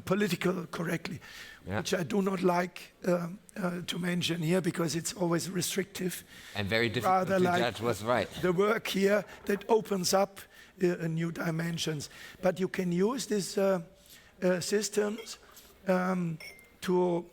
political correctly, which I do not like to mention here because it's always restrictive. And very difficult to judge what's right. The work here that opens up new dimensions. But you can use these systems to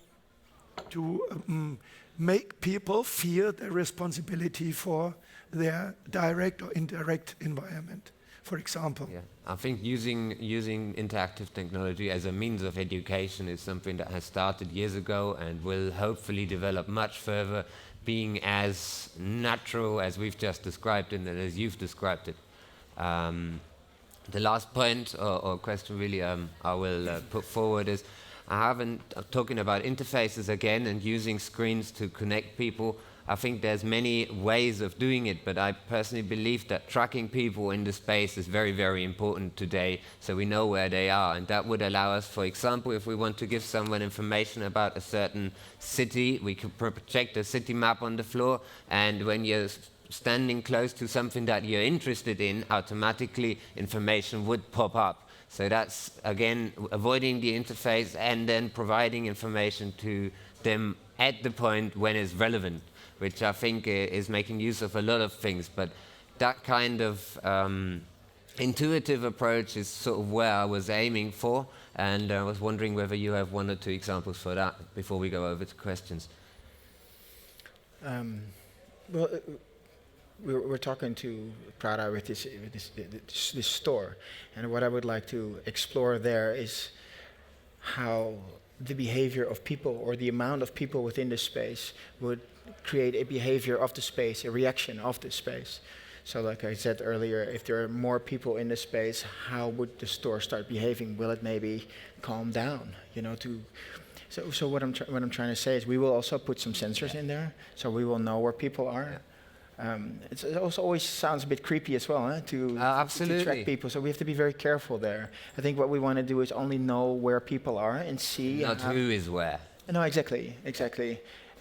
make people feel their responsibility for their direct or indirect environment, for example. Yeah. I think using interactive technology as a means of education is something that has started years ago and will hopefully develop much further, being as natural as we've just described it and as you've described it. The last point or question really I will put forward is, I'm talking about interfaces again and using screens to connect people. I think there's many ways of doing it, but I personally believe that tracking people in the space is very, very important today, so we know where they are. And that would allow us, for example, if we want to give someone information about a certain city, we could project a city map on the floor, and when you're standing close to something that you're interested in, automatically information would pop up. So that's, again, avoiding the interface and then providing information to them at the point when it's relevant, which I think is making use of a lot of things. But that kind of intuitive approach is sort of where I was aiming for, and I was wondering whether you have one or two examples for that before we go over to questions. Well, we're talking to Prada with this store, and what I would like to explore there is how the behavior of people or the amount of people within the space would create a behavior of the space, a reaction of the space. So like I said earlier, if there are more people in the space, how would the store start behaving? Will it maybe calm down, So what I'm trying to say is we will also put some sensors in there, so we will know where people are. It also always sounds a bit creepy as well, to track people. So we have to be very careful there. I think what we want to do is only know where people are and see. Not who is where. No, exactly.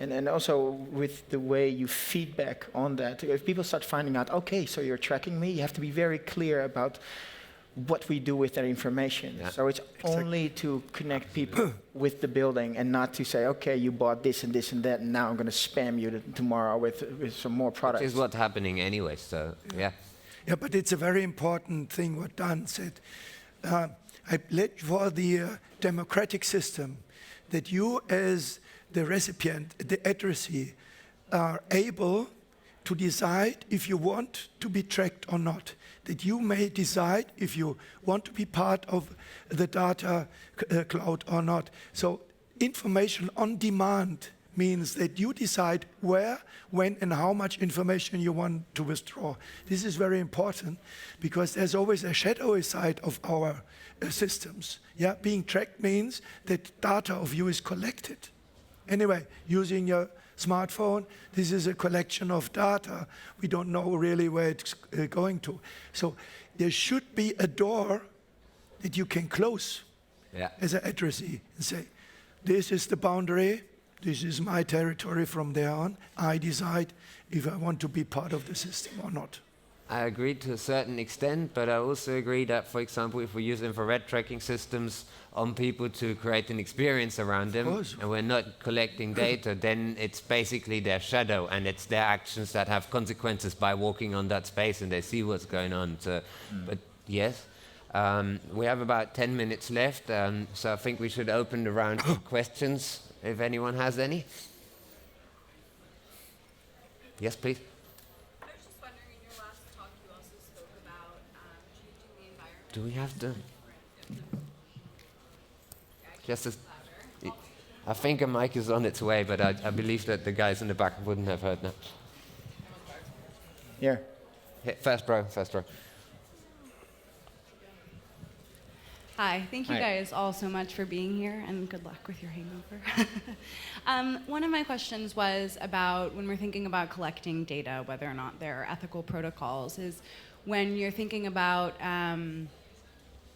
And also with the way you feedback on that, if people start finding out, okay, so you're tracking me, you have to be very clear about what we do with that information. Yeah. So it's only to connect people with the building and not to say, okay, you bought this and this and that, and now I'm going to spam you tomorrow with some more products. Which is what's happening anyway, so yeah. Yeah, but it's a very important thing what Daan said. I pledge for the democratic system that you as the recipient, the addressee, are able to decide if you want to be tracked or not. That you may decide if you want to be part of the data cloud or not. So information on demand means that you decide where, when, and how much information you want to withdraw. This is very important because there's always a shadowy side of our systems. Yeah, being tracked means that data of you is collected. Anyway, using your smartphone, this is a collection of data. We don't know really where it's going to. So there should be a door that you can close as an addressee and say, this is the boundary, this is my territory from there on. I decide if I want to be part of the system or not. I agree to a certain extent, but I also agree that, for example, if we use infrared tracking systems on people to create an experience around them, and we're not collecting data, then it's basically their shadow, and it's their actions that have consequences by walking on that space, and they see what's going on. So, but yes, We have about 10 minutes left, so I think we should open the round for questions, if anyone has any. Yes, please. I was just wondering, in your last talk, you also spoke about changing the environment. Do we have the... Just as... I think a mic is on its way, but I believe that the guys in the back wouldn't have heard that. Here. First row, first row. Hi, thank you Hi. guys all so much for being here, and good luck with your hangover. One of my questions was about when we're thinking about collecting data, whether or not there are ethical protocols, is when you're thinking about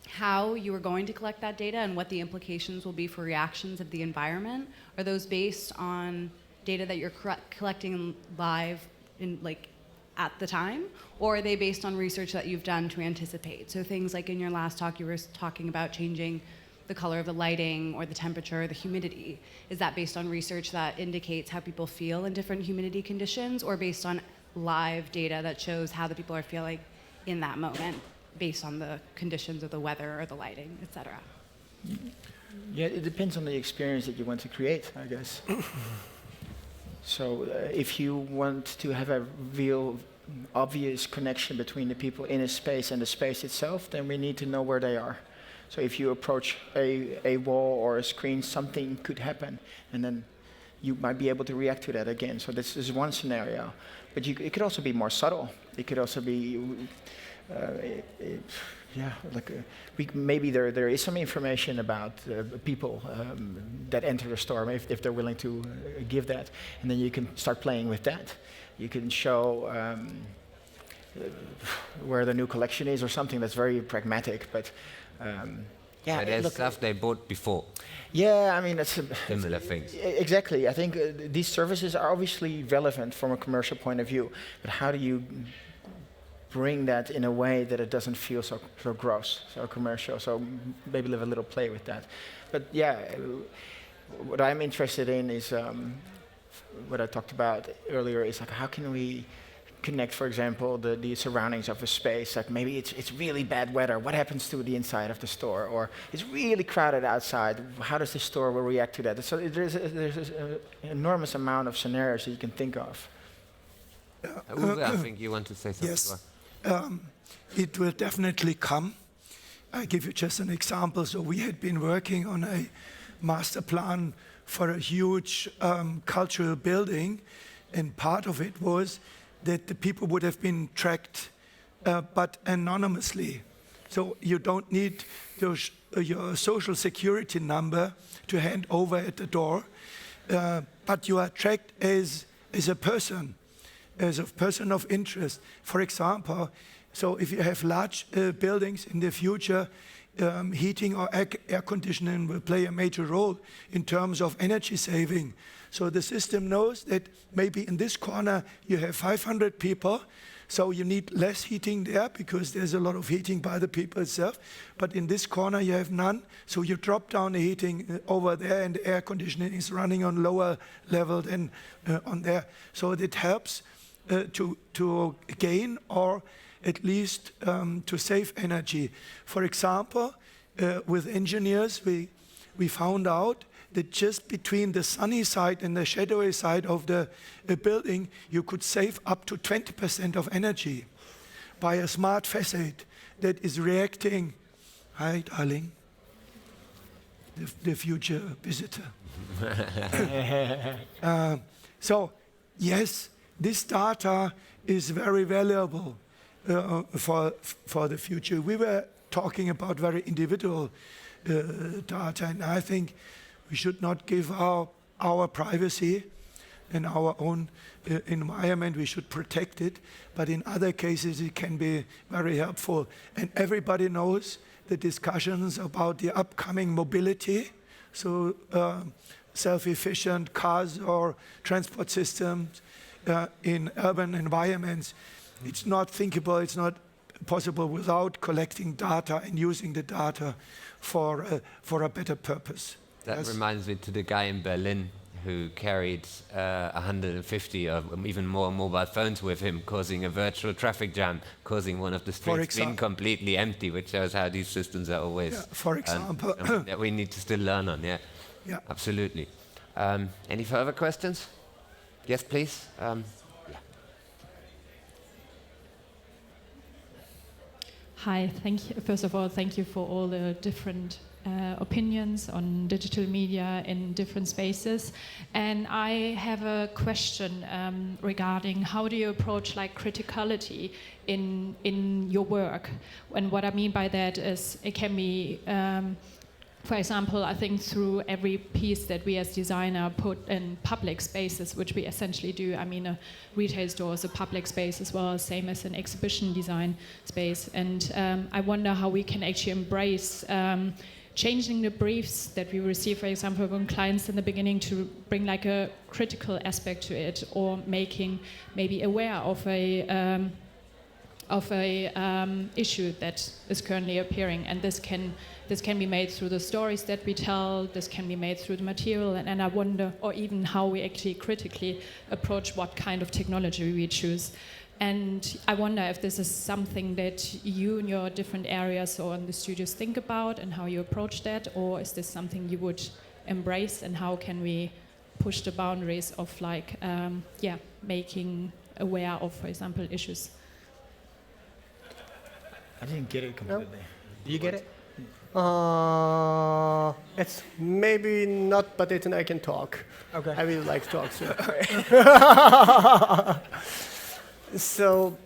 how you are going to collect that data and what the implications will be for reactions of the environment. Are those based on data that you're collecting live in, like, at the time, or are they based on research that you've done to anticipate? So things like in your last talk, you were talking about changing the color of the lighting or the temperature or the humidity. Is that based on research that indicates how people feel in different humidity conditions, or based on live data that shows how the people are feeling in that moment based on the conditions of the weather or the lighting, et cetera? Yeah, it depends on the experience that you want to create, I guess. So if you want to have a real obvious connection between the people in a space and the space itself, then we need to know where they are. So if you approach a wall or a screen, something could happen, and then you might be able to react to that again. So this is one scenario. But it could also be more subtle. It could also be, maybe there is some information about people that enter the store, if they're willing to give that. And then you can start playing with that. You can show where the new collection is or something that's very pragmatic. But But there's stuff they bought before. Yeah, I mean, that's Similar things. Exactly. I think these services are obviously relevant from a commercial point of view, but how do you bring that in a way that it doesn't feel so gross, so commercial? So maybe live a little play with that. But yeah, what I'm interested in is what I talked about earlier is like, how can we connect, for example, the surroundings of a space? Like maybe it's really bad weather. What happens to the inside of the store? Or it's really crowded outside. How does the store will react to that? So there's an enormous amount of scenarios that you can think of. Uwe, I think you want to say something. Yes, it will definitely come. I give you just an example. So we had been working on a master plan for a huge cultural building, and part of it was that the people would have been tracked, but anonymously. So you don't need your social security number to hand over at the door, but you are tracked as a person of interest. For example, so if you have large buildings in the future, heating or air conditioning will play a major role in terms of energy saving. So the system knows that maybe in this corner you have 500 people, so you need less heating there because there's a lot of heating by the people itself. But in this corner you have none, so you drop down the heating over there, and the air conditioning is running on lower level than on there. So it helps to gain, or at least to save energy. For example, with engineers, we found out that just between the sunny side and the shadowy side of the building, you could save up to 20% of energy by a smart facade that is reacting. Hi, darling. The future visitor. So, yes, this data is very valuable for the future. We were talking about very individual data, and I think we should not give our privacy and our own environment. We should protect it, but in other cases it can be very helpful. And everybody knows the discussions about the upcoming mobility, so self-efficient cars or transport systems in urban environments. It's not thinkable, it's not possible without collecting data and using the data for a better purpose. That reminds me to the guy in Berlin who carried 150 or even more mobile phones with him, causing a virtual traffic jam, causing one of the streets being completely empty, which shows how these systems are always for example, something that we need to still learn on. Yeah, absolutely. Any further questions? Yes, please. Hi, thank you. First of all, thank you for all the different opinions on digital media in different spaces. And I have a question regarding how do you approach like criticality in your work? And what I mean by that is it can be, for example, I think through every piece that we as designer put in public spaces, which we essentially do. I mean, a retail store is a public space as well, same as an exhibition design space. And I wonder how we can actually embrace changing the briefs that we receive, for example, from clients in the beginning to bring like a critical aspect to it, or making maybe aware of a issue that is currently appearing, and this can be made through the stories that we tell, this can be made through the material, and I wonder, or even how we actually critically approach what kind of technology we choose. And I wonder if this is something that you in your different areas or in the studios think about and how you approach that, or is this something you would embrace, and how can we push the boundaries of like, making aware of, for example, issues? I didn't get it completely. Do you get it? It's maybe not, but I can talk. Okay. I really like to talk. So,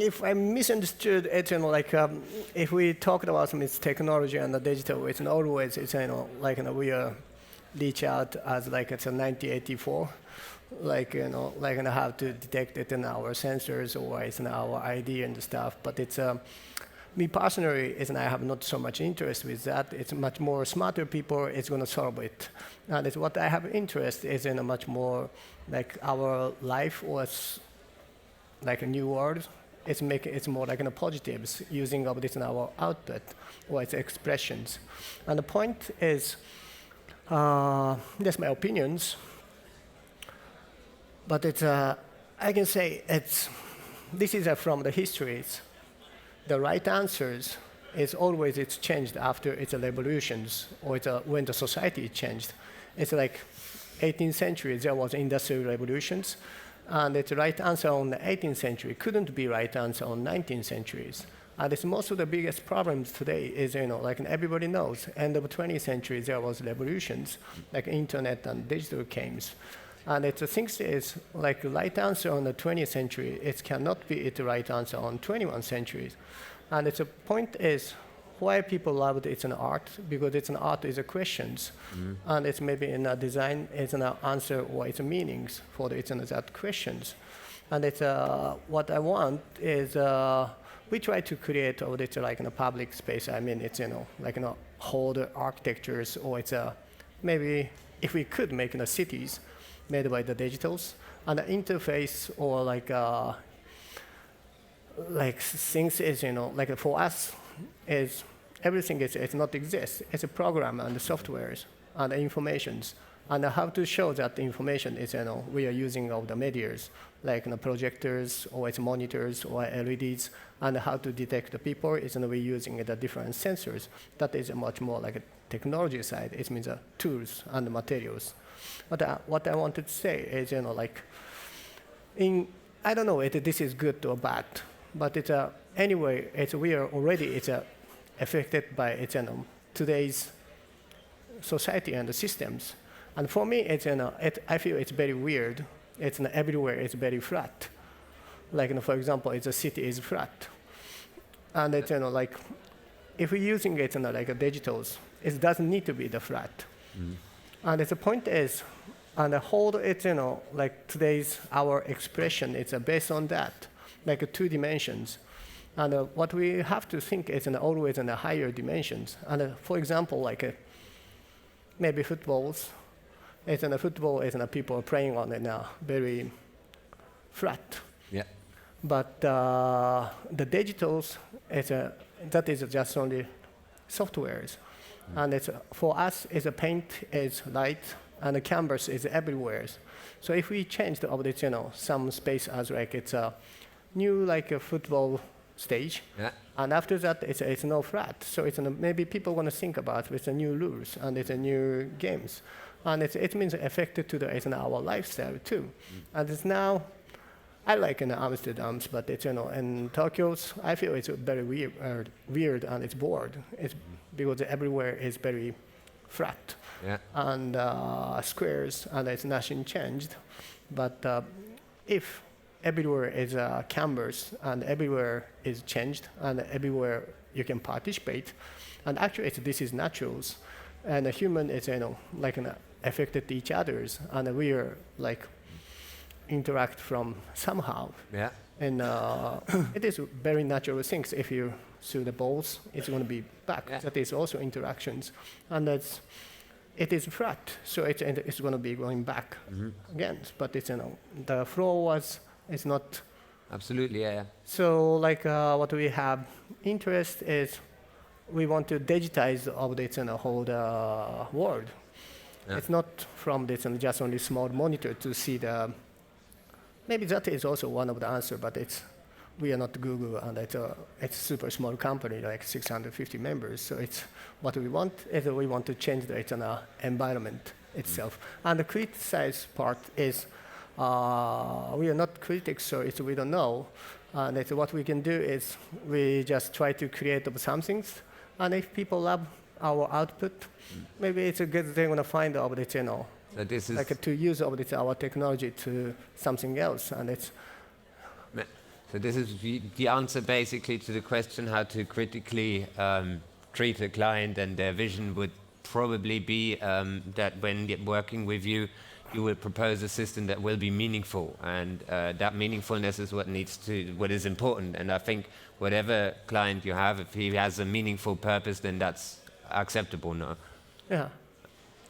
if I misunderstood it, if we talked about some technology and the digital, it's always we reach out as it's a 1984. How to detect it in our sensors or it's in our ID and stuff. But it's me personally, I have not so much interest with that. It's much more smarter people. It's going to solve it, and it's what I have interest is in a much more like our life was like a new world. It's more like positives using of this in our output or its expressions. And the point is, that's my opinions. But I can say this is from the histories. The right answers is always changed after its revolutions or when the society changed. It's like 18th century, there was industrial revolutions, and the right answer on the 18th century couldn't be right answer on 19th centuries. And it's most of the biggest problems today is, everybody knows, end of 20th century, there was revolutions, like internet and digital games. And the thing is, like right answer on the 20th century, it cannot be the right answer on 21st century. And the point is, why people love it's an art, because it's an art is a questions. And it's maybe in a design, it's an answer or it's a meanings for it's an that questions. And it's what I want is, we try to create all this like in a public space. I mean, it's, whole the architectures, or it's maybe if we could make in the cities, made by the digitals, and the interface or like things is, for us is everything is it's not exists. It's a program and the softwares and the informations, and how to show that the information is, we are using all the medias like projectors or it's monitors or LEDs, and how to detect the people is we're using the different sensors. That is much more like a technology side. It means the tools and the materials. But what I wanted to say is, I don't know this is good or bad, but it's anyway, we are already affected by today's society and the systems. And for me, I feel it's very weird. It's everywhere. It's very flat. Like for example, a city is flat, and it's if we're using it like digitals, it doesn't need to be the flat. And the point is, and the whole, like today's, our expression, it's based on that, like 2 dimensions. And what we have to think is always in the higher dimensions. And for example, like maybe footballs, football is people playing on it now, very flat. Yeah. But the digitals, that is just only softwares. And it's, for us, it's a paint is light, and the canvas is everywhere. So if we change the object, some space as like it's a new like a football stage, and after that it's no flat. So it's maybe people want to think about with the new rules and it's a new games, and it means affected to the our lifestyle too. And it's now. I like in Amsterdam, but it's in Tokyo's. I feel it's very weird and it's bored. It's because everywhere is very flat and squares, and it's nothing changed. But if everywhere is a canvas and everywhere is changed and everywhere you can participate, and actually this is naturals, and a human is like affected each others, and we are like. Interact from somehow. And it is very natural things. If you throw the balls, it's going to be back. That is also interactions, and it is flat, so it's going to be going back again. But it's the floor it's not absolutely So like what we have interest is we want to digitize the objects in the whole world. It's not from this and just only small monitor to see the. Maybe that is also one of the answers, but we are not Google, and it's a super small company, like 650 members. So it's what we want is we want to change the environment itself. And the criticize part is we are not critics, so we don't know. And what we can do is we just try to create some things, and if people love our output, maybe it's a good thing to find out the channel. So this is like to use our technology to something else, and it's. So this is the answer basically to the question how to critically treat a client, and their vision would probably be that when working with you, you will propose a system that will be meaningful, and that meaningfulness is what is important. And I think whatever client you have, if he has a meaningful purpose, then that's acceptable, no? Yeah.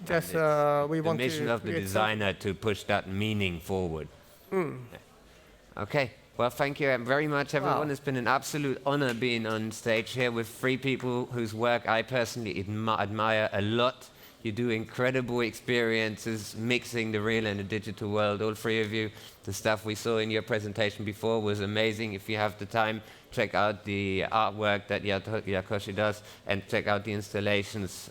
Just we want the mission of the designer to push that meaning forward. Okay. Well, thank you very much, everyone. Wow. It's been an absolute honor being on stage here with three people whose work I personally admire a lot. You do incredible experiences mixing the real and the digital world, all three of you. The stuff we saw in your presentation before was amazing. If you have the time, check out the artwork that Yakoshi does, and check out the installations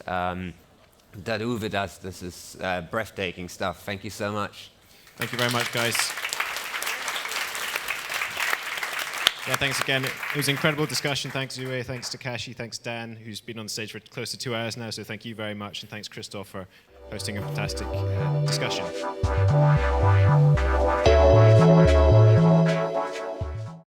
that Uwe does. This is breathtaking stuff. Thank you so much. Thank you very much, guys. Yeah, thanks again. It was an incredible discussion. Thanks, Uwe. Thanks, Takashi. Thanks, Dan, who's been on stage for close to 2 hours now. So thank you very much. And thanks, Christof, for hosting a fantastic discussion.